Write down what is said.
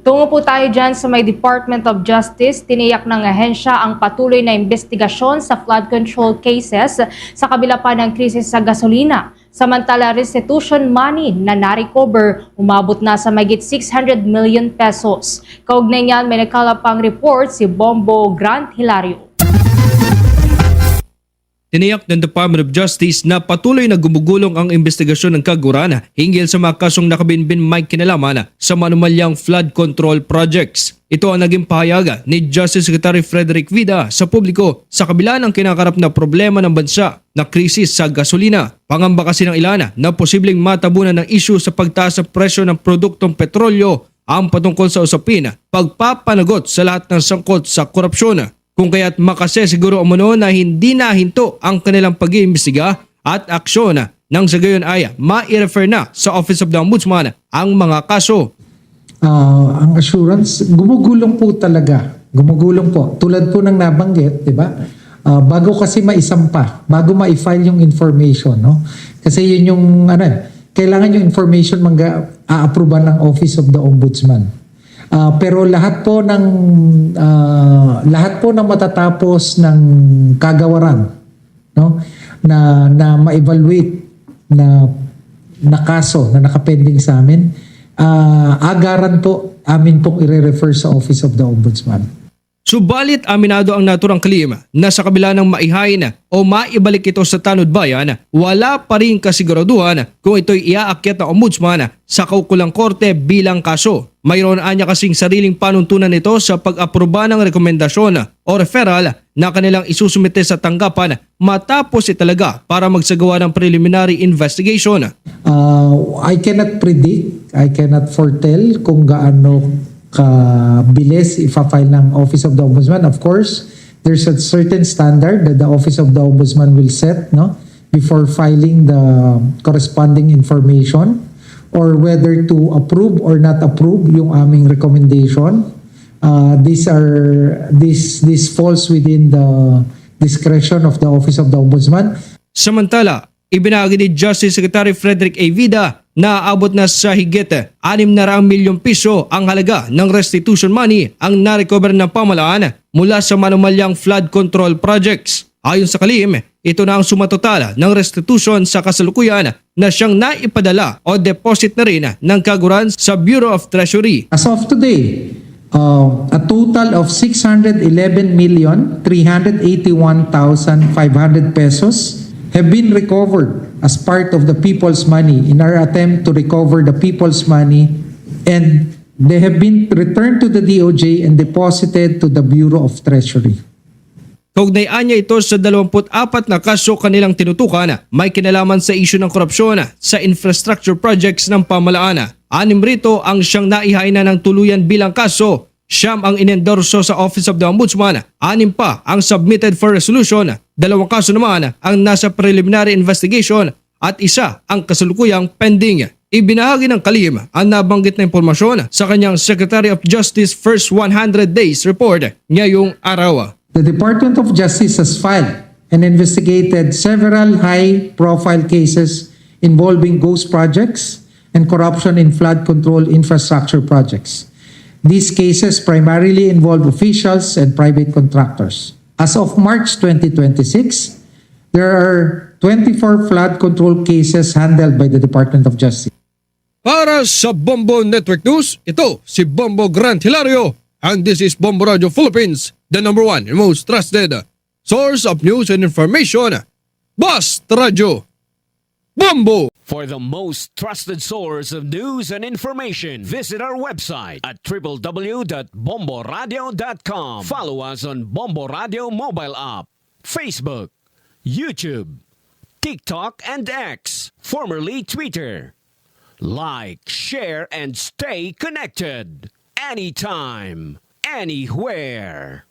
Tungo po tayo dyan sa may Department of Justice. Tiniyak ng ahensya ang patuloy na investigasyon sa flood control cases sa kabila pa ng krisis sa gasolina. Samantala, restitution money na na-recover umabot na sa mahigit 600 million pesos. Kaugnay niyan, may nakalapang report si Bombo Grant Hilario. Tiniyak ng Department of Justice na patuloy na gumugulong ang investigasyon ng Kagurana hinggil sa mga kasong nakabinbin may kinalaman sa manumalyang flood control projects. Ito ang naging pahayagan ni Justice Secretary Frederick Vida sa publiko sa kabila ng kinakarap na problema ng bansa na krisis sa gasolina. Pangamba kasi ng ilan na posibleng matabunan ng issue sa pagtaas ng presyo ng produktong petrolyo ang patungkol sa usapin pagpapanagot sa lahat ng sangkot sa korupsyon. Kung kaya't makase siguro umano na hindi nahinto ang kanilang pag-iimbestiga at aksyon nang sa gayon ay ma-refer na sa Office of the Ombudsman ang mga kaso. Ang assurance, gumugulong po talaga. Gumugulong po. Tulad po ng nabanggit, di ba? Bago kasi maisampa, bago ma-file yung information, no? Kasi yun yung, kailangan yung information a-approvean ng Office of the Ombudsman. Pero lahat po ng matatapos ng kagawaran, no, na ma-evaluate na kaso na nakapending sa amin, agaran po amin pong i-refer sa Office of the Ombudsman. Subalit aminado ang naturang kalima na sa kabila ng maihain o maibalik ito sa tanod bayan, wala pa rin kasiguraduhan kung ito'y iaakyat ng ombudsman sa kaukulang korte bilang kaso. Mayroon anya kasing sariling panuntunan nito sa pag-aproba ng rekomendasyon o referral na kanilang isusumite sa tanggapan matapos italaga para magsagawa ng preliminary investigation. I cannot predict, I cannot foretell kung gaano kabilis ifa-file ng Office of the Ombudsman. Of course, there's a certain standard that the Office of the Ombudsman will set, no, before filing the corresponding information or whether to approve or not approve yung aming recommendation. This falls within the discretion of the Office of the Ombudsman. Samantala, ibinahagi ni Justice Secretary Frederick A. Vida na aabot na sa higit 600 milyong piso ang halaga ng restitution money ang na-recover ng pamahalaan mula sa manumalyang flood control projects. Ayon sa kalihim, ito na ang sumatotal ng restitution sa kasalukuyan na siyang naipadala o deposit na rin ng kaguran sa Bureau of Treasury. As of today, a total of 611,381,500 pesos have been recovered as part of the people's money in our attempt to recover the people's money, and they have been returned to the DOJ and deposited to the Bureau of Treasury. Kaugnayaan niya ito sa 24 na kaso kanilang tinutukan may kinalaman sa isyu ng korupsyon sa infrastructure projects ng pamahalaan. 6 rito ang siyang naihain na ng tuluyan bilang kaso. 9 ang inendorso sa Office of the Ombudsman, 6 pa ang submitted for resolution, 2 kaso naman ang nasa preliminary investigation at 1 ang kasalukuyang pending. Ibinahagi ng kalihim ang nabanggit na impormasyon sa kanyang Secretary of Justice First 100 Days Report ngayong araw. The Department of Justice has filed and investigated several high-profile cases involving ghost projects and corruption in flood control infrastructure projects. These cases primarily involve officials and private contractors. As of March 2026, there are 24 flood control cases handled by the Department of Justice. Para sa Bombo Network News, ito si Bombo Grant Hilario, and this is Bombo Radio Philippines, the #1 and most trusted source of news and information. Basta Radio Bombo! For the most trusted source of news and information, visit our website at www.bomboradio.com. Follow us on Bombo Radio mobile app, Facebook, YouTube, TikTok, and X, formerly Twitter. Like, share, and stay connected. Anytime, anywhere.